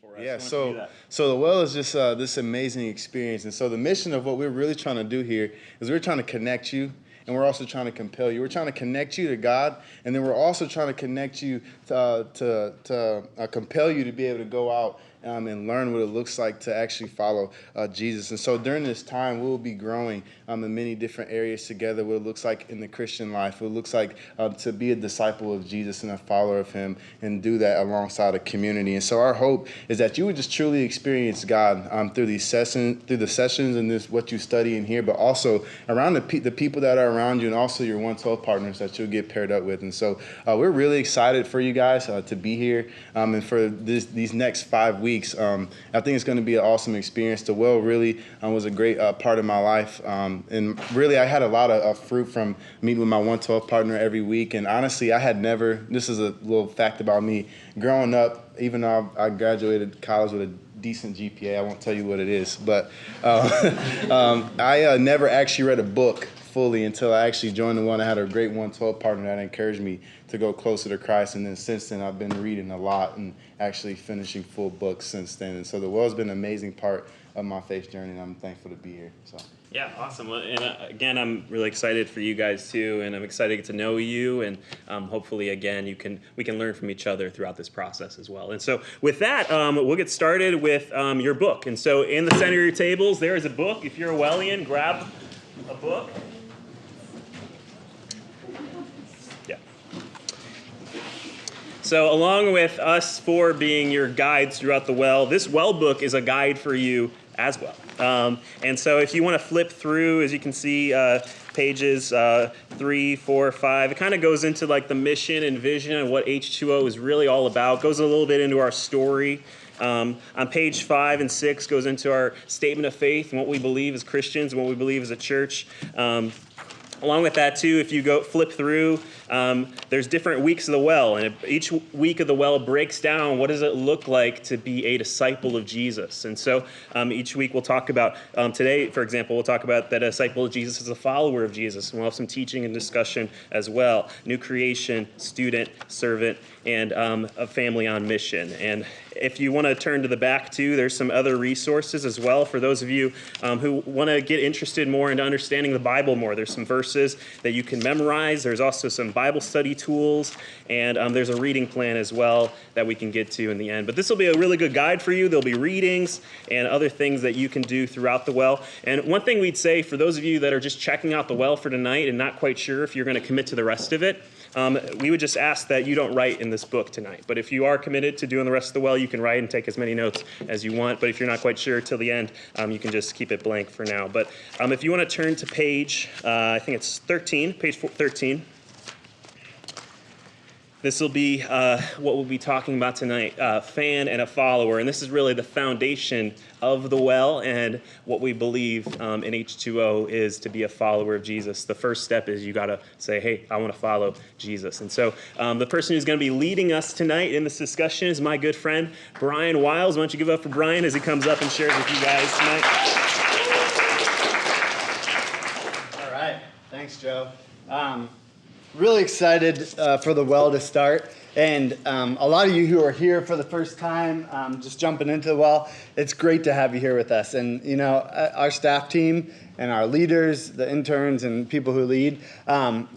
for us. Yeah, Why don't you do so that? so the well is just this amazing experience, and so the mission of what we're really trying to do here is we're trying to connect you, and we're also trying to compel you. We're trying to connect you to God, and then we're also trying to connect you to compel you to be able to go out and learn what it looks like to actually follow Jesus. And so during this time, we'll be growing in many different areas together. What it looks like in the Christian life, what it looks like to be a disciple of Jesus and a follower of Him, and do that alongside a community. And so our hope is that you would just truly experience God through the sessions and this what you study in here, but also around the people that are around you, and also your 112 partners that you'll get paired up with. And so we're really excited for you guys to be here and for these next 5 weeks. I think it's going to be an awesome experience. The well really was a great part of my life, and really I had a lot of fruit from meeting with my 112 partner every week. And honestly, I had never. This is a little fact about me. Growing up, even though I graduated college with a decent GPA, I won't tell you what it is, but I never actually read a book fully until I actually joined the one. I had a great 112 partner that encouraged me to go closer to Christ, and then since then I've been reading a lot and actually finishing full books since then. And so the well has been an amazing part of my faith journey, and I'm thankful to be here. So. Yeah, awesome. Well, and again, I'm really excited for you guys too, and I'm excited to get to know you, and hopefully, again, we can learn from each other throughout this process as well. And so, with that, we'll get started with your book. And so, in the center of your tables, there is a book. If you're a Wellian, grab a book. Yeah. So, along with us four being your guides throughout the well, this well book is a guide for you as well. And so if you want to flip through, as you can see, pages 3, 4, 5, it kind of goes into like the mission and vision and what H2O is really all about. Goes a little bit into our story. On page 5 and 6 goes into our statement of faith and what we believe as Christians and what we believe as a church. Along with that, too, if you go flip through, there's different weeks of the well, and each week of the well breaks down what does it look like to be a disciple of Jesus. And so each week we'll talk about, today, for example, we'll talk about that a disciple of Jesus is a follower of Jesus, and we'll have some teaching and discussion as well. New creation, student, servant, and a family on mission. And if you want to turn to the back, too, there's some other resources as well for those of you who want to get interested more into understanding the Bible more. There's some verses that you can memorize. There's also some Bible study tools, and there's a reading plan as well that we can get to in the end. But this will be a really good guide for you. There'll be readings and other things that you can do throughout the well. And one thing we'd say for those of you that are just checking out the well for tonight and not quite sure if you're going to commit to the rest of it, we would just ask that you don't write in this book tonight. But if you are committed to doing the rest of the well, you can write and take as many notes as you want. But if you're not quite sure till the end, you can just keep it blank for now. But if you want to turn to page, I think it's 13, page 13. This will be what we'll be talking about tonight, fan and a follower. And this is really the foundation of the well, and what we believe in H2O is to be a follower of Jesus. The first step is you got to say, hey, I want to follow Jesus. And so the person who's going to be leading us tonight in this discussion is my good friend, Brian Wiles. Why don't you give it up for Brian as he comes up and shares with you guys tonight. All right. Thanks, Joe. Really excited for the well to start. And a lot of you who are here for the first time, just jumping into the well, it's great to have you here with us. And, you know, our staff team and our leaders, the interns and people who lead,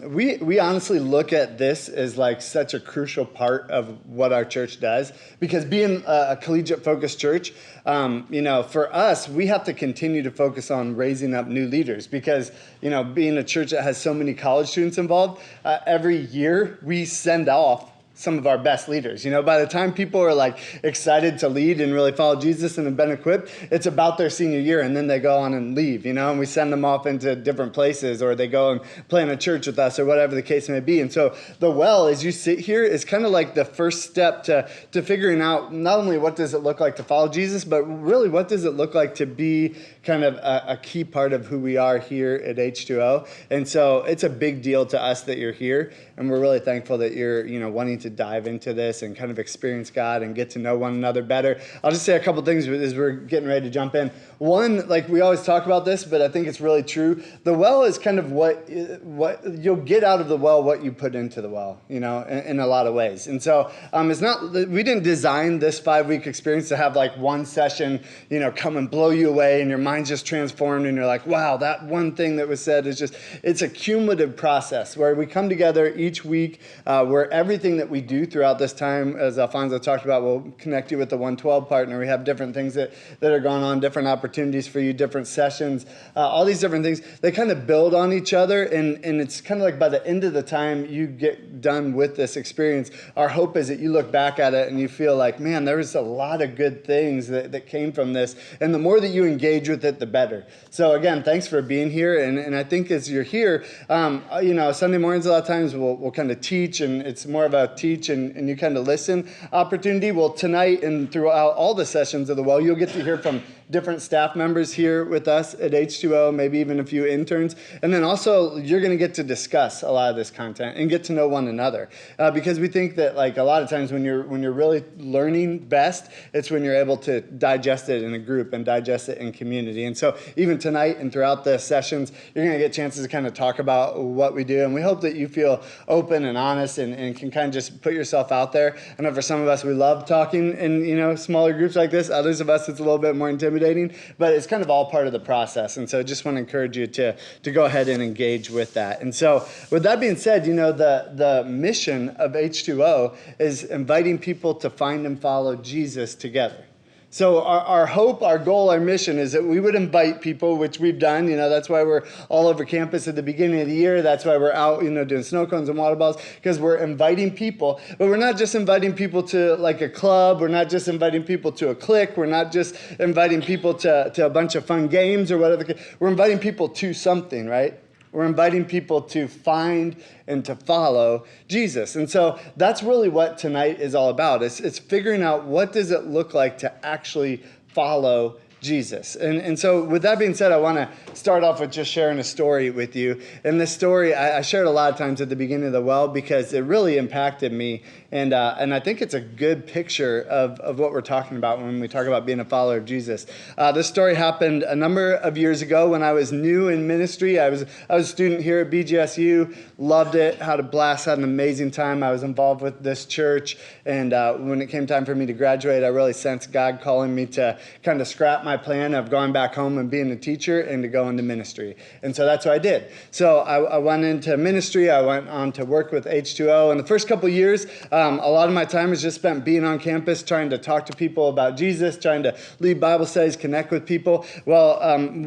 we honestly look at this as like such a crucial part of what our church does. Because being a collegiate-focused church, you know, for us, we have to continue to focus on raising up new leaders. Because, you know, being a church that has so many college students involved, every year we send off some of our best leaders. You know, by the time people are like excited to lead and really follow Jesus and have been equipped, it's about their senior year, and then they go on and leave, you know, and we send them off into different places, or they go and plan a church with us, or whatever the case may be. And so the well, as you sit here, is kind of like the first step to figuring out not only what does it look like to follow Jesus, but really what does it look like to be kind of a key part of who we are here at H2O. And so it's a big deal to us that you're here, and we're really thankful that you're, you know, wanting to to dive into this and kind of experience God and get to know one another better. I'll just say a couple things as we're getting ready to jump in. One, like we always talk about this, but I think it's really true. The well is kind of what you'll get out of the well, what you put into the well, you know, in a lot of ways. And so it's not, we didn't design this 5-week experience to have like one session, you know, come and blow you away and your mind's just transformed and you're like, wow, that one thing that was said is just, it's a cumulative process where we come together each week, where everything that we do throughout this time, as Alfonso talked about, will connect you with the 112 partner. We have different things that are going on, different opportunities for you, different sessions, all these different things. They kind of build on each other, and it's kind of like by the end of the time you get done with this experience, our hope is that you look back at it and you feel like, man, there was a lot of good things that came from this. And the more that you engage with it, the better. So again, thanks for being here. And I think as you're here, you know, Sunday mornings a lot of times we'll kind of teach, and it's more of a teach and you kind of listen opportunity. Well, tonight and throughout all the sessions of the Well, you'll get to hear from different staff members here with us at H2O, maybe even a few interns. And then also you're going to get to discuss a lot of this content and get to know one another. Because we think that like a lot of times when you're really learning best, it's when you're able to digest it in a group and digest it in community. And so even tonight and throughout the sessions, you're going to get chances to kind of talk about what we do. And we hope that you feel open and honest and can kind of just put yourself out there. I know for some of us, we love talking in, you know, smaller groups like this. Others of us, it's a little bit more intimidating, but it's kind of all part of the process. And so I just want to encourage you to go ahead and engage with that. And so with that being said, you know, the mission of H2O is inviting people to find and follow Jesus together. So our hope, our goal, our mission is that we would invite people, which we've done. You know, that's why we're all over campus at the beginning of the year. That's why we're out, you know, doing snow cones and water balls, because we're inviting people. But we're not just inviting people to like a club. We're not just inviting people to a clique. We're not just inviting people to a bunch of fun games or whatever. We're inviting people to something, right? We're inviting people to find and to follow Jesus. And so that's really what tonight is all about. It's figuring out what does it look like to actually follow Jesus. And so with that being said, I want to start off with just sharing a story with you. And this story, I shared a lot of times at the beginning of the Well because it really impacted me. And I think it's a good picture of what we're talking about when we talk about being a follower of Jesus. This story happened a number of years ago when I was new in ministry. I was a student here at BGSU, loved it, had a blast, had an amazing time. I was involved with this church. And when it came time for me to graduate, I really sensed God calling me to kind of scrap my plan of going back home and being a teacher and to go into ministry. And so that's what I did. So I went into ministry. I went on to work with H2O. And the first couple years, a lot of my time was just spent being on campus, trying to talk to people about Jesus, trying to lead Bible studies, connect with people. Well,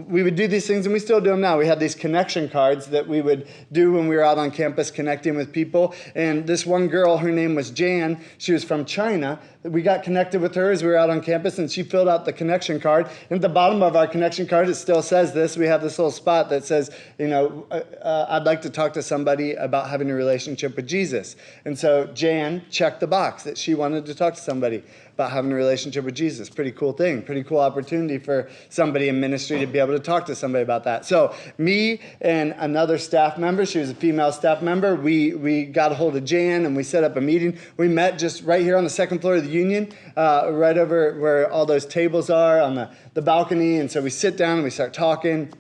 we would do these things, and we still do them now. We had these connection cards that we would do when we were out on campus connecting with people. And this one girl, her name was Jan. She was from China. We got connected with her as we were out on campus, and she filled out the connection card. And at the bottom of our connection card, it still says this. We have this little spot that says, you know, I'd like to talk to somebody about having a relationship with Jesus. And so Jan checked the box that she wanted to talk to somebody about having a relationship with Jesus. Pretty cool thing. Pretty cool opportunity for somebody in ministry to be able to talk to somebody about that. So me and another staff member, she was a female staff member, we got a hold of Jan and we set up a meeting. We met just right here on the second floor of the Union, right over where all those tables are on the balcony. And so we sit down and we start talking.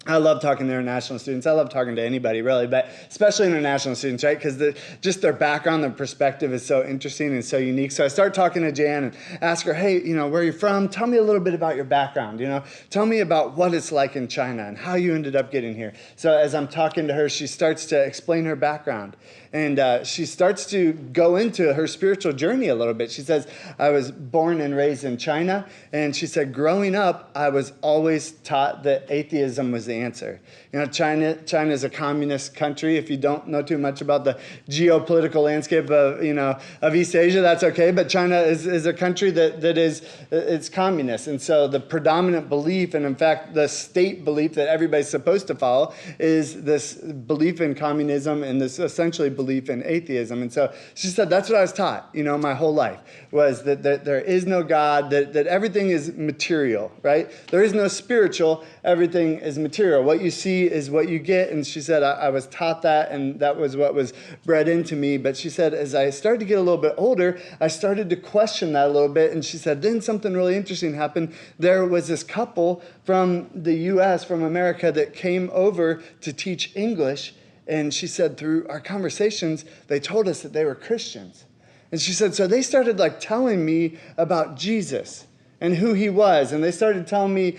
I love talking to international students. I love talking to anybody, really, but especially international students, right? Because just their background, their perspective is so interesting and so unique. So I start talking to Jan and ask her, hey, you know, where are you from? Tell me a little bit about your background, you know? Tell me about what it's like in China and how you ended up getting here. So as I'm talking to her, she starts to explain her background. And she starts to go into her spiritual journey a little bit. She says, I was born and raised in China. And she said, growing up, I was always taught that atheism was the answer. You know, China is a communist country. If you don't know too much about the geopolitical landscape of East Asia, that's okay. But China is a country that is it's communist. And so the predominant belief, and in fact, the state belief that everybody's supposed to follow is this belief in communism and this essentially belief in atheism. And so she said, that's what I was taught, you know, my whole life, was that there is no God, that everything is material, right? There is no spiritual, everything is material. material. What you see is what you get. And she said, I was taught that, and that was what was bred into me. But she said, as I started to get a little bit older, I started to question that a little bit. And she said, then something really interesting happened. There was this couple from the U.S., from America, that came over to teach English. And she said, through our conversations, they told us that they were Christians. And she said, so they started like telling me about Jesus and who he was. And they started telling me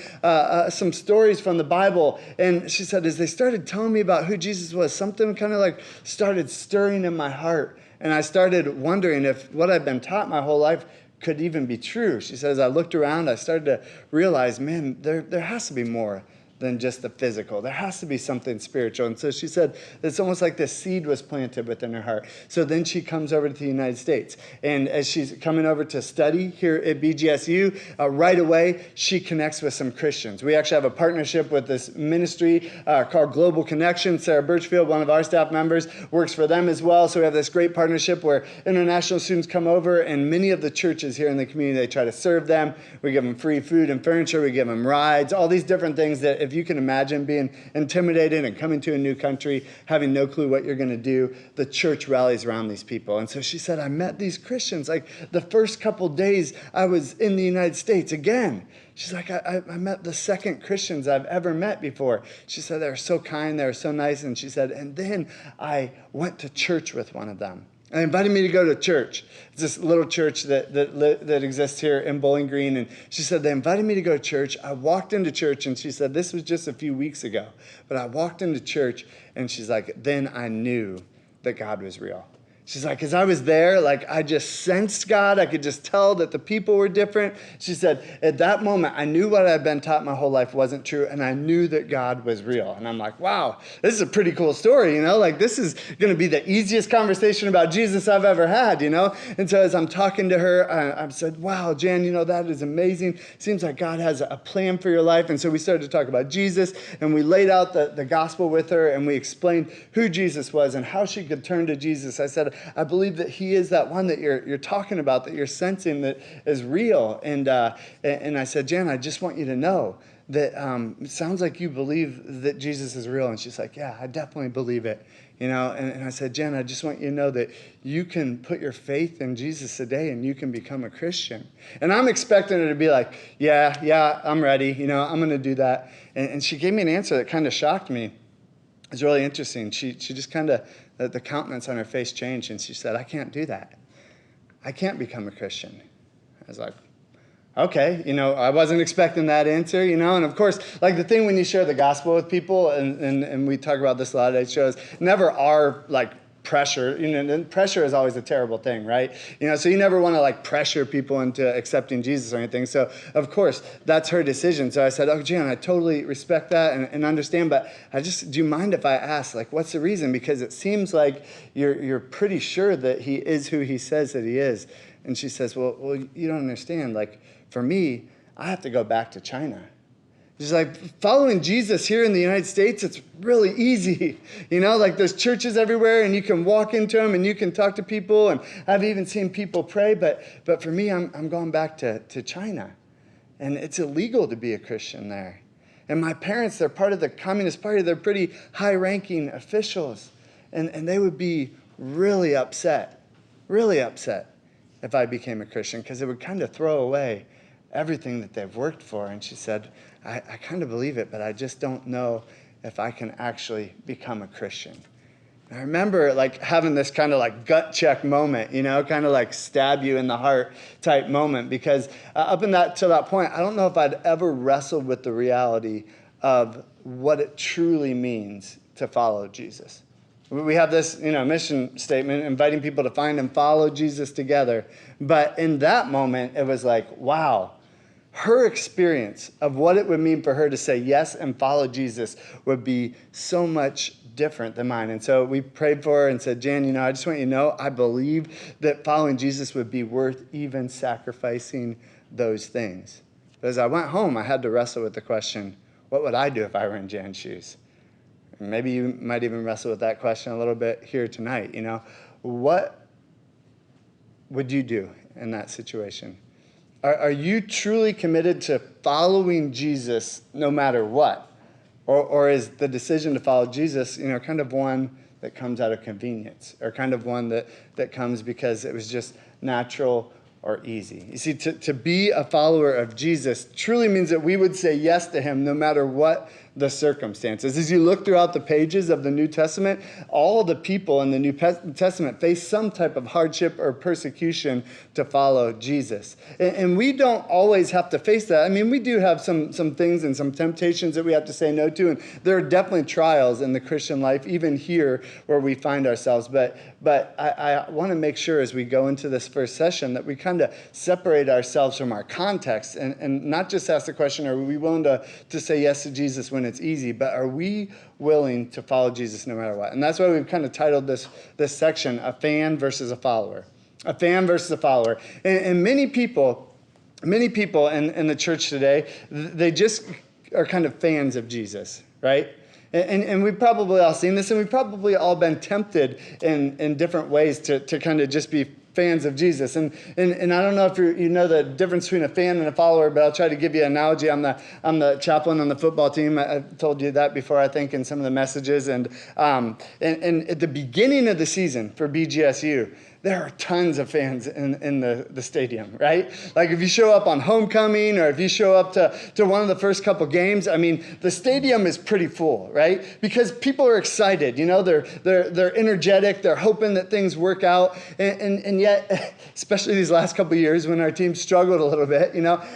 some stories from the Bible. And she said, as they started telling me about who Jesus was, something kind of like started stirring in my heart. And I started wondering if what I'd been taught my whole life could even be true. She said, as I looked around, I started to realize, man, there has to be more than just the physical. There has to be something spiritual. And so she said it's almost like this seed was planted within her heart. So then she comes over to the United States. And as she's coming over to study here at BGSU, right away, she connects with some Christians. We actually have a partnership with this ministry called Global Connection. Sarah Birchfield, one of our staff members, works for them as well. So we have this great partnership where international students come over, and many of the churches here in the community, they try to serve them. We give them free food and furniture. We give them rides, all these different things that if you can imagine being intimidated and coming to a new country, having no clue what you're going to do, the church rallies around these people. And so she said, I met these Christians. Like the first couple days I was in the United States again. She's like, I met the second Christians I've ever met before. She said, they were so kind, they were so nice. And she said, and then I went to church with one of them. They invited me to go to church. It's this little church that exists here in Bowling Green. And she said, they invited me to go to church. I walked into church, and she said, this was just a few weeks ago. But I walked into church, and she's like, then I knew that God was real. She's like, as I was there, like I just sensed God. I could just tell that the people were different. She said, at that moment, I knew what I'd been taught my whole life wasn't true, and I knew that God was real. And I'm like, wow, this is a pretty cool story, you know? Like this is going to be the easiest conversation about Jesus I've ever had, you know? And so as I'm talking to her, I said, wow, Jan, you know, that is amazing. Seems like God has a plan for your life. And so we started to talk about Jesus, and we laid out the gospel with her, and we explained who Jesus was and how she could turn to Jesus. I said, I believe that he is that one that you're talking about, that you're sensing that is real. And I said, Jan, I just want you to know that it sounds like you believe that Jesus is real. And she's like, yeah, I definitely believe it. You know, and I said, Jen, I just want you to know that you can put your faith in Jesus today and you can become a Christian. And I'm expecting her to be like, yeah, I'm ready. You know, I'm going to do that. And she gave me an answer that kind of shocked me. It's really interesting. She just kind of, the countenance on her face changed, and she said, I can't do that. I can't become a Christian. I was like, okay, you know, I wasn't expecting that answer, you know, and of course, like the thing when you share the gospel with people, and we talk about this a lot at shows, never are like pressure, you know, and pressure is always a terrible thing, right? You know, so you never want to like pressure people into accepting Jesus or anything. So of course, that's her decision. So I said, oh, Jan, I totally respect that and understand, but do you mind if I ask, like, what's the reason? Because it seems like you're pretty sure that he is who he says that he is. And she says, well, you don't understand. Like, for me, I have to go back to China. She's like, following Jesus here in the United States, it's really easy. You know, like there's churches everywhere and you can walk into them and you can talk to people. And I've even seen people pray. But for me, I'm going back to China. And it's illegal to be a Christian there. And my parents, they're part of the Communist Party. They're pretty high-ranking officials. And they would be really upset if I became a Christian, because it would kind of throw away everything that they've worked for. And she said, I kind of believe it, but I just don't know if I can actually become a Christian. And I remember like having this kind of like gut check moment, you know, kind of like stab you in the heart type moment, because up to that point, I don't know if I'd ever wrestled with the reality of what it truly means to follow Jesus. We have this, you know, mission statement inviting people to find and follow Jesus together. But in that moment, it was like, wow. Her experience of what it would mean for her to say yes and follow Jesus would be so much different than mine. And so we prayed for her and said, Jan, you know, I just want you to know, I believe that following Jesus would be worth even sacrificing those things. But as I went home, I had to wrestle with the question, what would I do if I were in Jan's shoes? And maybe you might even wrestle with that question a little bit here tonight. You know, what would you do in that situation? Are you truly committed to following Jesus no matter what? Or is the decision to follow Jesus, kind of one that comes out of convenience, or kind of one that comes because it was just natural or easy? You see, to be a follower of Jesus truly means that we would say yes to him no matter what the circumstances. As you look throughout the pages of the New Testament, all the people in the New Testament face some type of hardship or persecution to follow Jesus. And we don't always have to face that. I mean, we do have some things and some temptations that we have to say no to, and there are definitely trials in the Christian life, even here where we find ourselves. But I want to make sure as we go into this first session that we kind of separate ourselves from our context and not just ask the question, are we willing to say yes to Jesus when it's easy, but are we willing to follow Jesus no matter what? And that's why we've kind of titled this section, A Fan versus a Follower. A fan versus a follower. And many people in the church today, they just are kind of fans of Jesus, right? And we've probably all seen this, and we've probably all been tempted in different ways to kind of just be fans of Jesus. And I don't know if you know the difference between a fan and a follower, but I'll try to give you an analogy. I'm the chaplain on the football team. I've told you that before, I think, in some of the messages. And at the beginning of the season for BGSU, there are tons of fans in the stadium, right? Like if you show up on homecoming or if you show up to one of the first couple games, I mean, the stadium is pretty full, right? Because people are excited, they're energetic, they're hoping that things work out. And yet, especially these last couple years when our team struggled a little bit,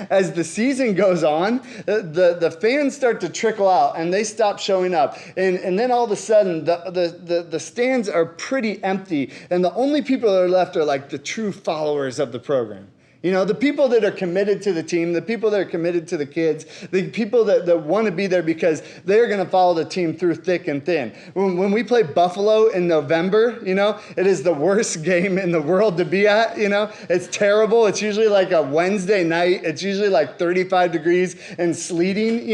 as the season goes on, the fans start to trickle out and they stop showing up. And then all of a sudden, the stands are pretty empty, and the only people that are left are like the true followers of the program. The people that are committed to the team, the people that are committed to the kids, the people that want to be there because they're going to follow the team through thick and thin. When we play Buffalo in November, it is the worst game in the world to be at, It's terrible. It's usually like a Wednesday night. It's usually like 35 degrees and sleeting,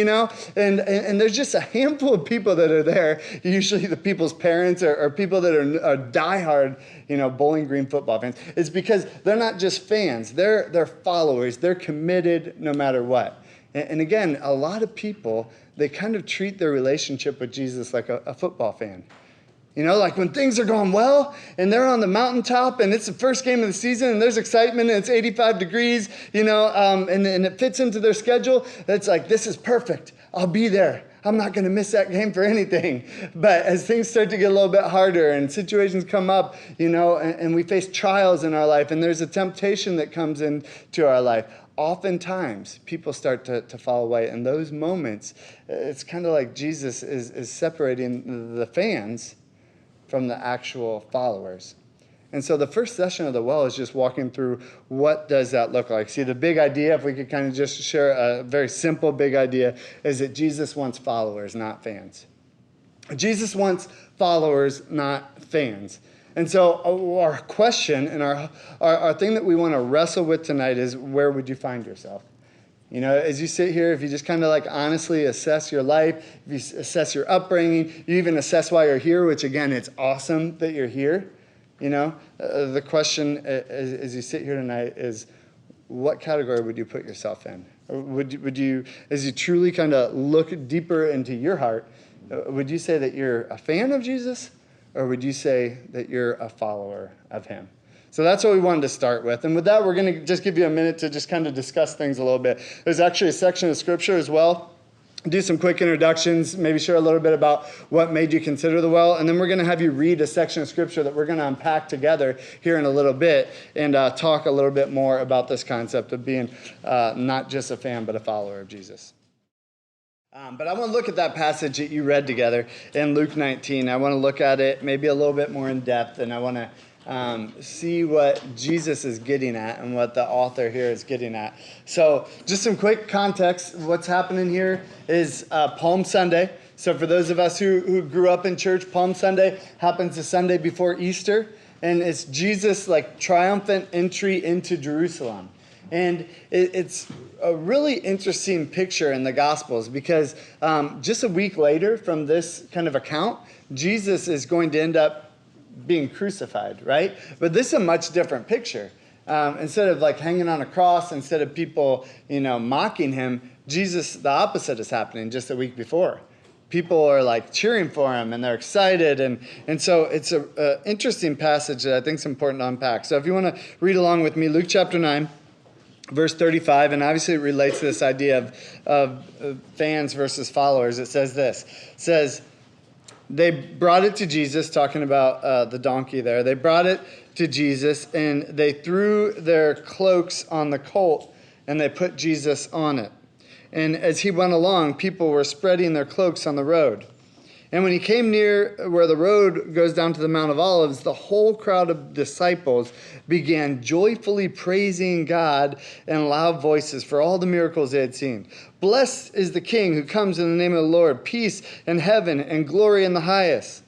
And there's just a handful of people that are there, usually the people's parents or people that are diehard, Bowling Green football fans. It's because they're not just fans. They're followers. They're committed no matter what. And again, a lot of people, they kind of treat their relationship with Jesus like a football fan. Like when things are going well and they're on the mountaintop and it's the first game of the season and there's excitement and it's 85 degrees, and it fits into their schedule, it's like, this is perfect. I'll be there. I'm not going to miss that game for anything. But as things start to get a little bit harder and situations come up, and we face trials in our life and there's a temptation that comes into our life, oftentimes people start to fall away. In those moments, it's kind of like Jesus is separating the fans from the actual followers. And so the first session of the well is just walking through what does that look like. See, the big idea, if we could kind of just share a very simple big idea, is that Jesus wants followers, not fans. Jesus wants followers, not fans. And so our question and our thing that we want to wrestle with tonight is, where would you find yourself? As you sit here, if you just kind of like honestly assess your life, if you assess your upbringing, you even assess why you're here, which again, it's awesome that you're here. The question as you sit here tonight is, what category would you put yourself in? Would you, as you truly kind of look deeper into your heart, would you say that you're a fan of Jesus, or would you say that you're a follower of him? So that's what we wanted to start with. And with that, we're going to just give you a minute to just kind of discuss things a little bit. There's actually a section of scripture as well. Do some quick introductions, maybe share a little bit about what made you consider the well, and then we're going to have you read a section of scripture that we're going to unpack together here in a little bit and talk a little bit more about this concept of being not just a fan, but a follower of Jesus. But I want to look at that passage that you read together in Luke 19. I want to look at it maybe a little bit more in depth, and I want to see what Jesus is getting at and what the author here is getting at. So just some quick context. What's happening here is Palm Sunday. So for those of us who grew up in church, Palm Sunday happens the Sunday before Easter. And it's Jesus' triumphant entry into Jerusalem. And it's a really interesting picture in the Gospels because just a week later from this kind of account, Jesus is going to end up being crucified, right? But this is a much different picture. Instead of hanging on a cross, instead of people, mocking him, Jesus, the opposite is happening just a week before. people are like cheering for him and they're excited. And so it's an interesting passage that I think is important to unpack. So if you want to read along with me, Luke chapter 9, verse 35, and obviously it relates to this idea of fans versus followers. It says this. It says, they brought it to Jesus, talking about the donkey there. They brought it to Jesus, and they threw their cloaks on the colt, and they put Jesus on it. And as he went along, people were spreading their cloaks on the road. And when he came near where the road goes down to the Mount of Olives, the whole crowd of disciples began joyfully praising God in loud voices for all the miracles they had seen. Blessed is the King who comes in the name of the Lord, peace in heaven and glory in the highest.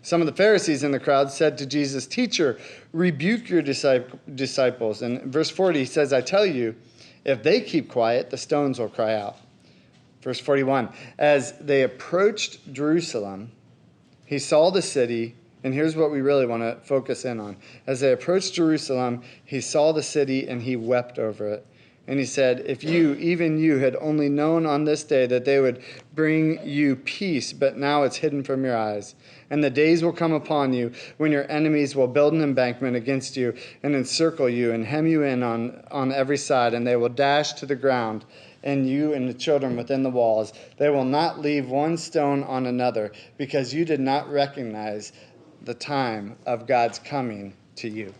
Some of the Pharisees in the crowd said to Jesus, Teacher, rebuke your disciples. And verse 40 says, I tell you, if they keep quiet, the stones will cry out. Verse 41, as they approached Jerusalem, he saw the city, and here's what we really want to focus in on. As they approached Jerusalem, he saw the city, and he wept over it. And he said, if you, even you, had only known on this day that they would bring you peace, but now it's hidden from your eyes. And the days will come upon you when your enemies will build an embankment against you and encircle you and hem you in on every side, and they will dash to the ground and you and the children within the walls. They will not leave one stone on another, because you did not recognize the time of God's coming to you.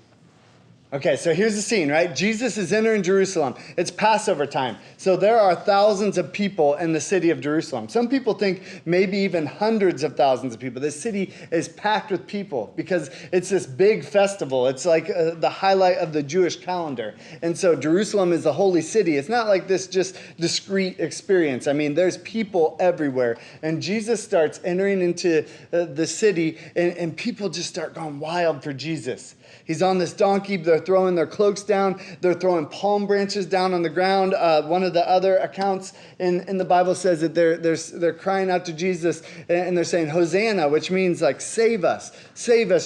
Okay, so here's the scene, right? Jesus is entering Jerusalem. It's Passover time. So there are thousands of people in the city of Jerusalem. Some people think maybe even hundreds of thousands of people. This city is packed with people because it's this big festival. It's like the highlight of the Jewish calendar. And so Jerusalem is the holy city. It's not like this just discrete experience. I mean, there's people everywhere. And Jesus starts entering into the city, and people just start going wild for Jesus. He's on this donkey. They're throwing their cloaks down. They're throwing palm branches down on the ground. One of the other accounts in the Bible says that they're crying out to Jesus, and they're saying, Hosanna, which means like, save us,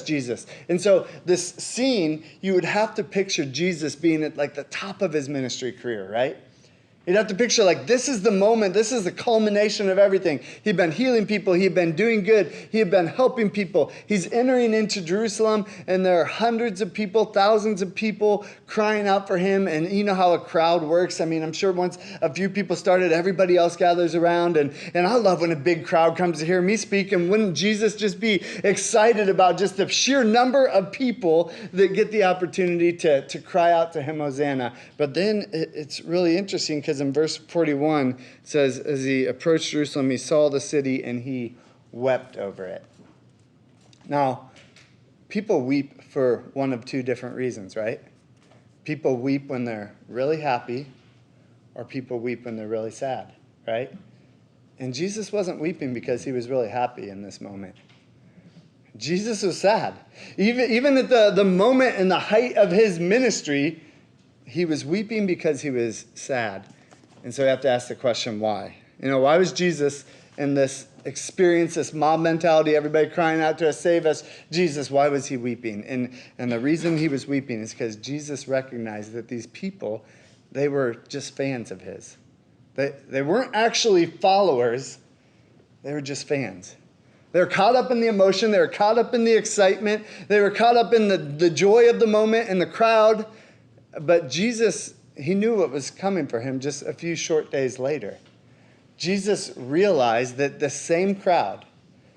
Jesus. And so this scene, you would have to picture Jesus being at like the top of his ministry career, right? You'd have to picture like, this is the moment, this is the culmination of everything. He'd been healing people, he'd been doing good, he had been helping people. He's entering into Jerusalem, and there are hundreds of people, thousands of people crying out for him. And you know how a crowd works. I mean, I'm sure once a few people started, everybody else gathers around. And I love when a big crowd comes to hear me speak. And wouldn't Jesus just be excited about just the sheer number of people that get the opportunity to cry out to him, Hosanna? But then it's really interesting, because in verse 41, it says, as he approached Jerusalem, he saw the city and he wept over it. Now, people weep for one of two different reasons, right? People weep when they're really happy, or people weep when they're really sad, right? And Jesus wasn't weeping because he was really happy in this moment. Jesus was sad. Even at the moment in the height of his ministry, he was weeping because he was sad. And so we have to ask the question, why? Why was Jesus in this experience, this mob mentality, everybody crying out to us, save us? Jesus, why was he weeping? And the reason he was weeping is because Jesus recognized that these people, they were just fans of his. They weren't actually followers. They were just fans. They were caught up in the emotion. They were caught up in the excitement. They were caught up in the joy of the moment and the crowd. But Jesus, he knew what was coming for him just a few short days later. Jesus realized that the same crowd,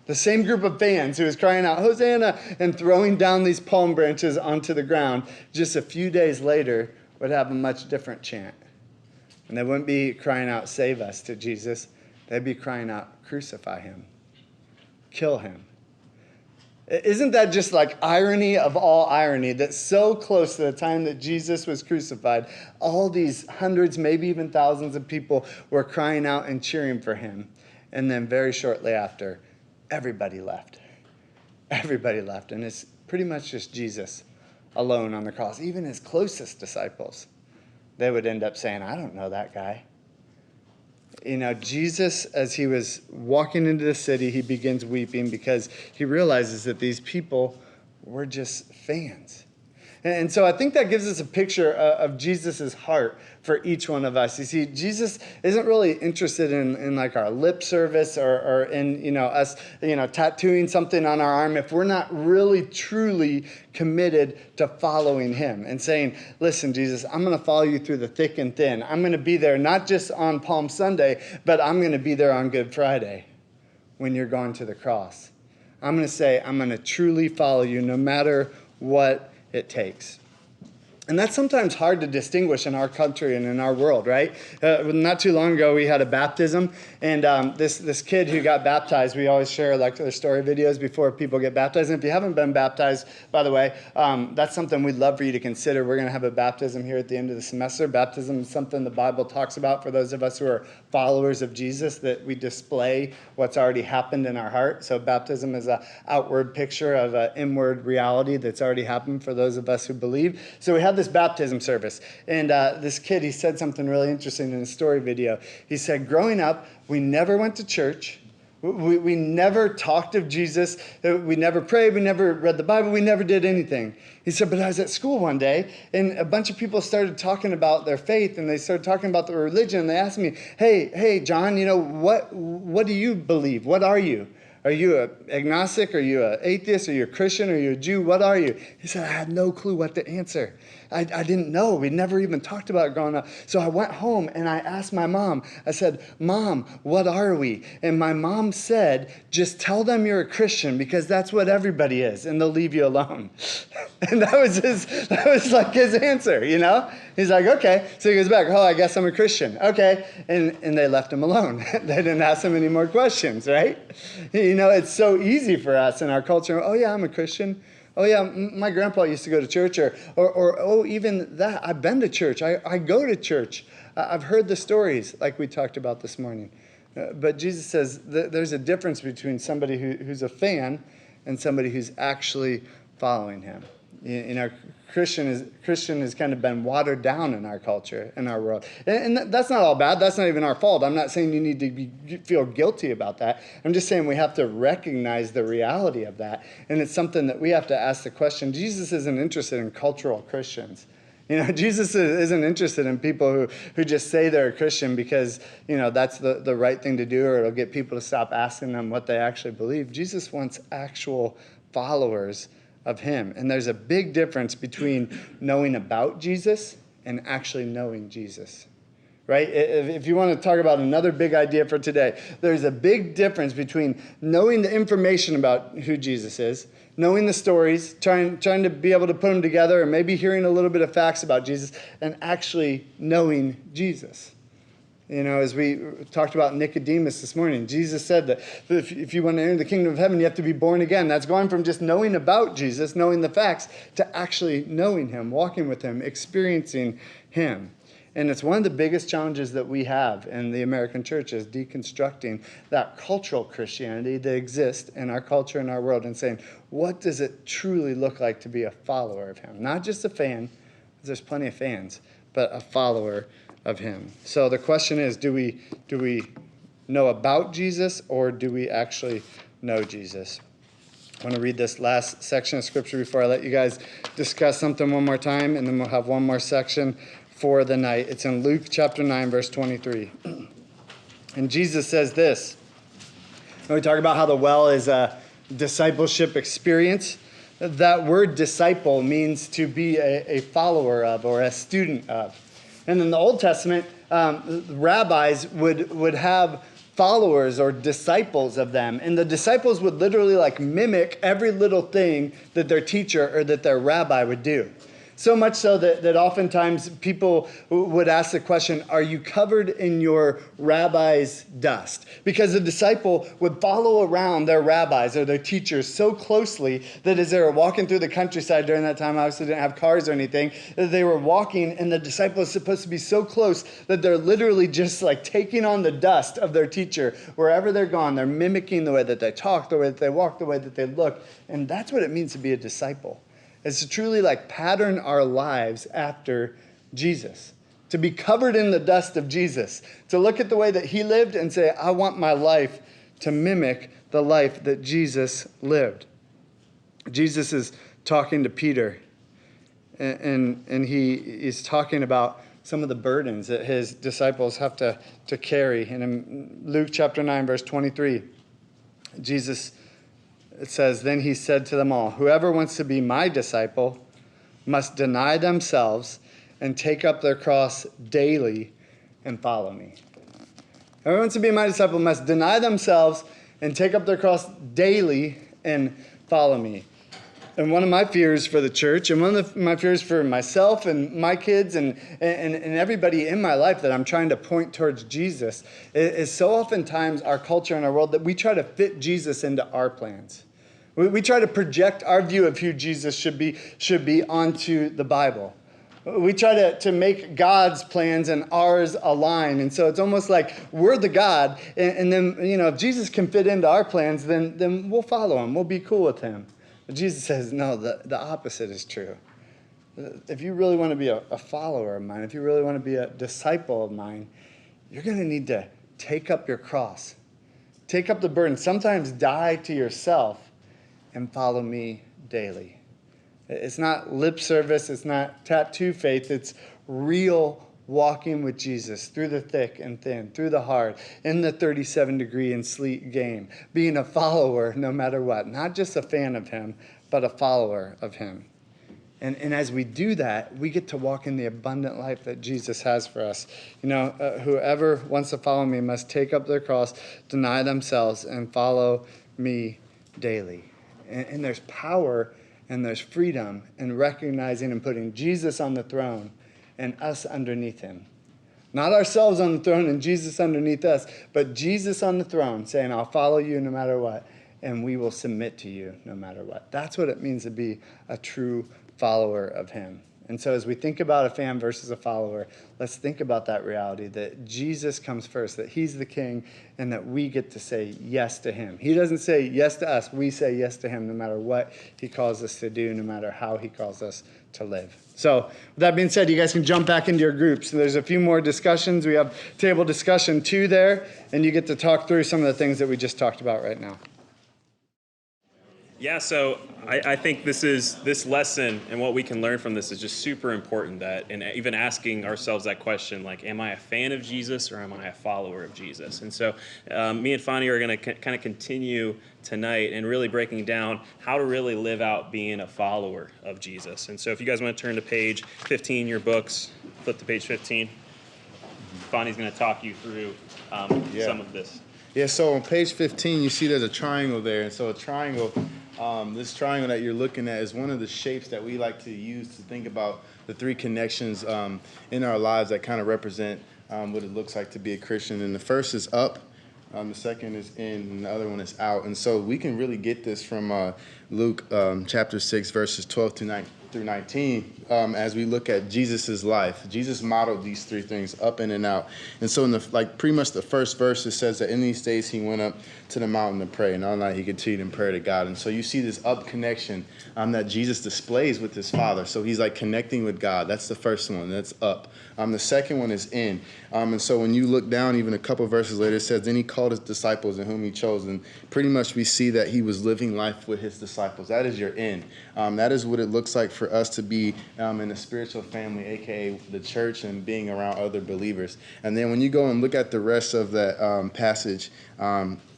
the same group of fans who was crying out, Hosanna, and throwing down these palm branches onto the ground, just a few days later would have a much different chant. And they wouldn't be crying out, save us, to Jesus. They'd be crying out, crucify him, kill him. Isn't that just like irony of all irony, that so close to the time that Jesus was crucified, all these hundreds, maybe even thousands of people were crying out and cheering for him. And then very shortly after, everybody left. Everybody left. And it's pretty much just Jesus alone on the cross. Even his closest disciples, they would end up saying, I don't know that guy. Jesus, as he was walking into the city, he begins weeping because he realizes that these people were just fans. And so I think that gives us a picture of Jesus' heart for each one of us. You see, Jesus isn't really interested in like our lip service or in, us, tattooing something on our arm if we're not really truly committed to following him and saying, listen, Jesus, I'm going to follow you through the thick and thin. I'm going to be there not just on Palm Sunday, but I'm going to be there on Good Friday when you're going to the cross. I'm going to say, I'm going to truly follow you no matter what it takes. And that's sometimes hard to distinguish in our country and in our world, right? Not too long ago, we had a baptism, and this kid who got baptized, we always share like their story videos before people get baptized. And if you haven't been baptized, by the way, that's something we'd love for you to consider. We're going to have a baptism here at the end of the semester. Baptism is something the Bible talks about for those of us who are followers of Jesus, that we display what's already happened in our heart. So baptism is an outward picture of an inward reality that's already happened for those of us who believe. So we had this baptism service, and this kid, he said something really interesting in the story video. He said, growing up, we never went to church. We never talked of Jesus. We never prayed. We never read the Bible. We never did anything. He said, but I was at school one day, and a bunch of people started talking about their faith, and they started talking about their religion, and they asked me, hey, John, what do you believe? What are you? Are you an agnostic? Are you an atheist? Are you a Christian? Are you a Jew? What are you? He said, I had no clue what to answer. I didn't know. We never even talked about it growing up. So I went home and I asked my mom. I said, Mom, what are we? And my mom said, just tell them you're a Christian because that's what everybody is, and they'll leave you alone. And that was like his answer, He's like, okay. So he goes back, I guess I'm a Christian. Okay. And they left him alone. They didn't ask him any more questions, right? It's so easy for us in our culture. Oh, yeah, I'm a Christian. Oh, yeah, my grandpa used to go to church. Or even that, I've been to church. I go to church. I've heard the stories like we talked about this morning. But Jesus says there's a difference between somebody who's a fan and somebody who's actually following him. Christian has kind of been watered down in our culture, in our world. And that's not all bad. That's not even our fault. I'm not saying you need to feel guilty about that. I'm just saying we have to recognize the reality of that. And it's something that we have to ask the question. Jesus isn't interested in cultural Christians. Jesus isn't interested in people who just say they're a Christian because, that's the right thing to do, or it'll get people to stop asking them what they actually believe. Jesus wants actual followers of him. And there's a big difference between knowing about Jesus and actually knowing Jesus, right? If you want to talk about another big idea for today, there's a big difference between knowing the information about who Jesus is, knowing the stories, trying to be able to put them together, and maybe hearing a little bit of facts about Jesus, and actually knowing Jesus. As we talked about Nicodemus this morning, Jesus said that if you want to enter the kingdom of heaven, you have to be born again. That's going from just knowing about Jesus, knowing the facts, to actually knowing him, walking with him, experiencing him. And it's one of the biggest challenges that we have in the American church is deconstructing that cultural Christianity that exists in our culture and our world and saying, what does it truly look like to be a follower of him? Not just a fan, because there's plenty of fans, but a follower of him. So the question is, do we know about Jesus, or do we actually know Jesus? I want to read this last section of scripture before I let you guys discuss something one more time, and then we'll have one more section for the night. It's in Luke chapter 9, verse 23. And Jesus says this. When we talk about how the well is a discipleship experience, that word disciple means to be a follower of or a student of. And in the Old Testament, rabbis would have followers or disciples of them. And the disciples would literally mimic every little thing that their teacher or that their rabbi would do. So much so that oftentimes people would ask the question, are you covered in your rabbi's dust? Because the disciple would follow around their rabbis or their teachers so closely that as they were walking through the countryside during that time, obviously didn't have cars or anything, that they were walking, and the disciple is supposed to be so close that they're literally just taking on the dust of their teacher. Wherever they're gone, they're mimicking the way that they talk, the way that they walk, the way that they look. And that's what it means to be a disciple. Is to truly pattern our lives after Jesus. To be covered in the dust of Jesus. To look at the way that he lived and say, I want my life to mimic the life that Jesus lived. Jesus is talking to Peter. and he is talking about some of the burdens that his disciples have to carry. And in Luke chapter 9, verse 23, Jesus, it says, "Then he said to them all, 'Whoever wants to be my disciple must deny themselves and take up their cross daily and follow me.'" Whoever wants to be my disciple must deny themselves and take up their cross daily and follow me. And one of my fears for the church, and one of my fears for myself and my kids and everybody in my life that I'm trying to point towards Jesus, is so oftentimes our culture and our world that we try to fit Jesus into our plans. We try to project our view of who Jesus should be onto the Bible. We try to make God's plans and ours align. And so it's almost like we're the God. And then, if Jesus can fit into our plans, then we'll follow him. We'll be cool with him. But Jesus says, no, the opposite is true. If you really want to be a follower of mine, if you really want to be a disciple of mine, you're going to need to take up your cross. Take up the burden. Sometimes die to yourself and follow me daily. It's not lip service. It's not tattoo faith. It's real walking with Jesus through the thick and thin, through the hard, in the 37-degree and sleet game. Being a follower no matter what. Not just a fan of him, but a follower of him. And as we do that, we get to walk in the abundant life that Jesus has for us. Whoever wants to follow me must take up their cross, deny themselves, and follow me daily. And there's power and there's freedom in recognizing and putting Jesus on the throne and us underneath him. Not ourselves on the throne and Jesus underneath us, but Jesus on the throne saying, I'll follow you no matter what, and we will submit to you no matter what. That's what it means to be a true follower of him. And so as we think about a fan versus a follower, let's think about that reality that Jesus comes first, that he's the king, and that we get to say yes to him. He doesn't say yes to us. We say yes to him no matter what he calls us to do, no matter how he calls us to live. So with that being said, you guys can jump back into your groups. There's a few more discussions. We have table discussion 2 there, and you get to talk through some of the things that we just talked about right now. Yeah, so I think this lesson and what we can learn from this is just super important, and even asking ourselves that question, like, am I a fan of Jesus or am I a follower of Jesus? And so me and Fonny are going to kind of continue tonight and really breaking down how to really live out being a follower of Jesus. And so if you guys want to turn to page 15 in your books, flip to page 15. Fonny's going to talk you through some of this. Yeah, so on page 15, you see there's a triangle there. And so a triangle, this triangle that you're looking at is one of the shapes that we like to use to think about the 3 connections in our lives that kind of represent what it looks like to be a Christian. And the first is up, the second is in, and the other one is out. And so we can really get this from Luke chapter 6, verses 12 through 19, as we look at Jesus' life. Jesus modeled these 3 things, up, in, and out. And so in pretty much the first verse, it says that in these days he went up to the mountain to pray, and all night he continued in prayer to God. And so you see this up connection that Jesus displays with his Father. So he's like connecting with God. That's the first one. That's up. The second one is in. And so when you look down, even a couple verses later, it says, then he called his disciples and whom he chose. And pretty much we see that he was living life with his disciples. That is your in. That is what it looks like for us to be in a spiritual family, a.k.a. the church, and being around other believers. And then when you go and look at the rest of that passage,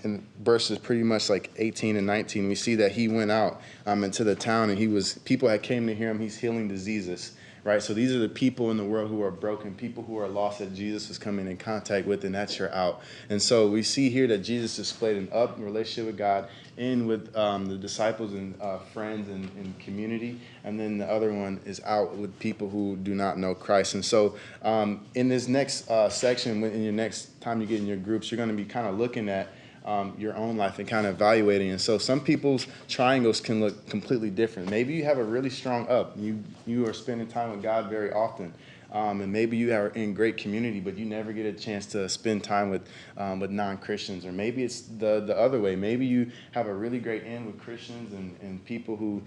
in verses pretty much like 18 and 19, we see that he went out into the town, and people had came to hear him. He's healing diseases. Right, so these are the people in the world who are broken, people who are lost that Jesus was coming in contact with, and that's your out. And so we see here that Jesus displayed an up relationship with God, in with the disciples and friends and community, and then the other one is out with people who do not know Christ. And so in this next section, in your next time you get in your groups, you're going to be kind of looking at your own life and kind of evaluating. And so some people's triangles can look completely different. Maybe you have a really strong up. You are spending time with God very often. And maybe you are in great community, but you never get a chance to spend time with non-Christians. Or maybe it's the other way. Maybe you have a really great end with Christians and people who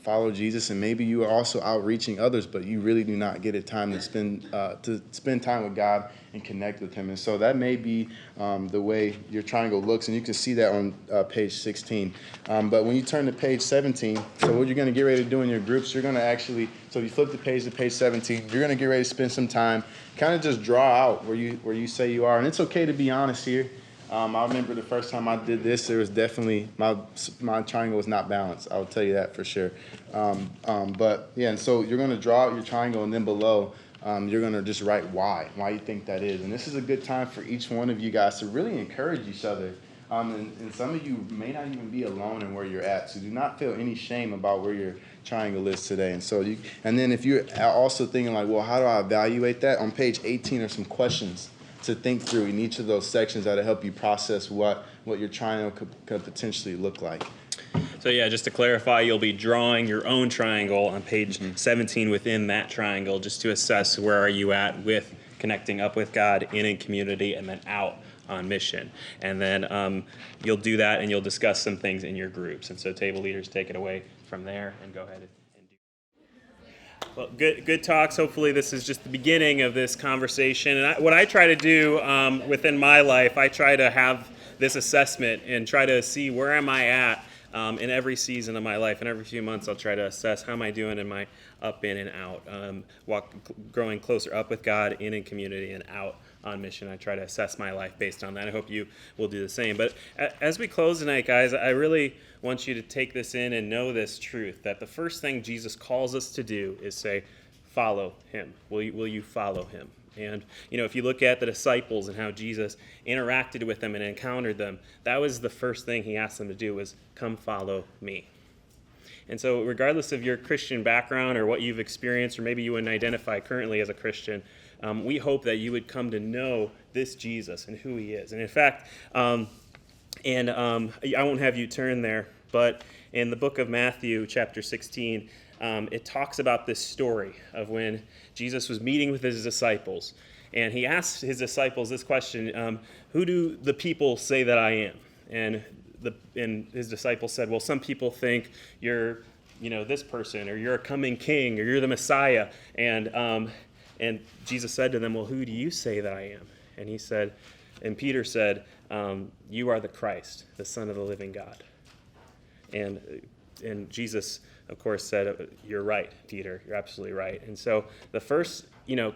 follow Jesus, and maybe you are also outreaching others, but you really do not get a time to spend time with God and connect with him. And so that may be the way your triangle looks, and you can see that on page 16. But when you turn to page 17, so what you're going to get ready to do in your groups, you're going to actually So if you flip the page to page 17, you're going to get ready to spend some time, kind of just draw out where you say you are. And it's okay to be honest here. I remember the first time I did this, there was definitely, my triangle was not balanced. I will tell you that for sure. But yeah, and so you're going to draw out your triangle, and then below, you're going to just write why you think that is. And this is a good time for each one of you guys to really encourage each other. And some of you may not even be alone in where you're at, so do not feel any shame about where your triangle is today. And then if you're also thinking like, well, how do I evaluate that? On page 18 are some questions to think through in each of those sections that'll help you process what your triangle could potentially look like. So yeah, just to clarify, you'll be drawing your own triangle on page 17 within that triangle, just to assess where are you at with connecting up with God in a community and then out on mission. And then you'll do that and you'll discuss some things in your groups. And so table leaders, take it away from there and go ahead and do. Well, good talks. Hopefully this is just the beginning of this conversation. And what I try to do within my life, I try to have this assessment and try to see where am I at in every season of my life. And every few months I'll try to assess how am I doing in my up, in, and out, growing closer up with God, in community, and out on mission. I try to assess my life based on that. I hope you will do the same. But as we close tonight, guys, I really want you to take this in and know this truth, that the first thing Jesus calls us to do is say, follow him. Will you follow him? And, if you look at the disciples and how Jesus interacted with them and encountered them, that was the first thing he asked them to do was, come follow me. And so regardless of your Christian background or what you've experienced, or maybe you wouldn't identify currently as a Christian, we hope that you would come to know this Jesus and who he is. And in fact, I won't have you turn there, but in the book of Matthew, chapter 16, it talks about this story of when Jesus was meeting with his disciples. And he asked his disciples this question, who do the people say that I am? And his disciples said, well, some people think you're, this person, or you're a coming king, or you're the Messiah. And Jesus said to them, well, who do you say that I am? And Peter said, you are the Christ, the Son of the living God. And Jesus, of course, said, you're right, Peter, you're absolutely right. And so the first,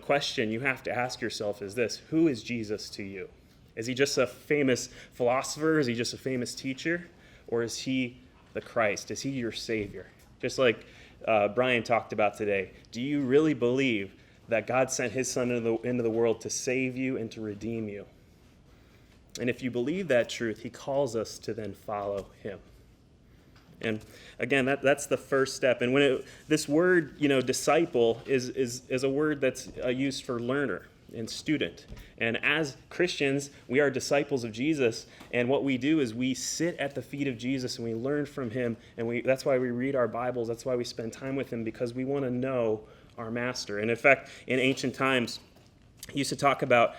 question you have to ask yourself is this: who is Jesus to you? Is he just a famous philosopher? Is he just a famous teacher? Or is he the Christ? Is he your Savior? Just like Brian talked about today, do you really believe that God sent his Son into the world to save you and to redeem you? And if you believe that truth, he calls us to then follow him. And again, that's the first step. And this word, disciple, is a word that's used for learner and student. And as Christians, we are disciples of Jesus. And what we do is we sit at the feet of Jesus and we learn from him. And that's why we read our Bibles. That's why we spend time with him, because we want to know our master. And in fact, in ancient times, he used to talk about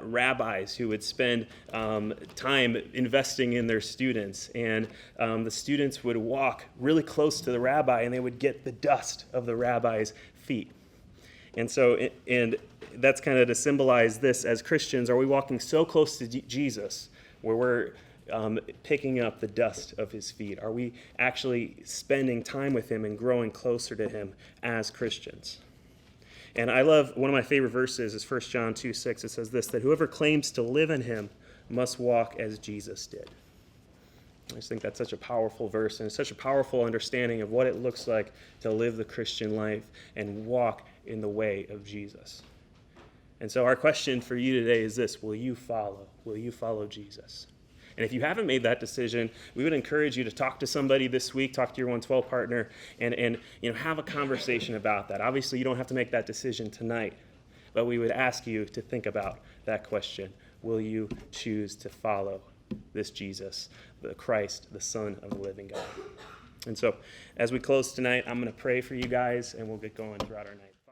rabbis who would spend time investing in their students. And the students would walk really close to the rabbi, and they would get the dust of the rabbi's feet. And so, that's kind of to symbolize this as Christians. Are we walking so close to Jesus where we're picking up the dust of his feet? Are we actually spending time with him and growing closer to him as Christians? And I love, one of my favorite verses is 1 John 2:6. It says this, that whoever claims to live in him must walk as Jesus did. I just think that's such a powerful verse, and it's such a powerful understanding of what it looks like to live the Christian life and walk in the way of Jesus. And so our question for you today is this: will you follow? Will you follow Jesus? And if you haven't made that decision, we would encourage you to talk to somebody this week, talk to your 112 partner, and have a conversation about that. Obviously, you don't have to make that decision tonight, but we would ask you to think about that question. Will you choose to follow this Jesus, the Christ, the Son of the living God? And so as we close tonight, I'm going to pray for you guys, and we'll get going throughout our night.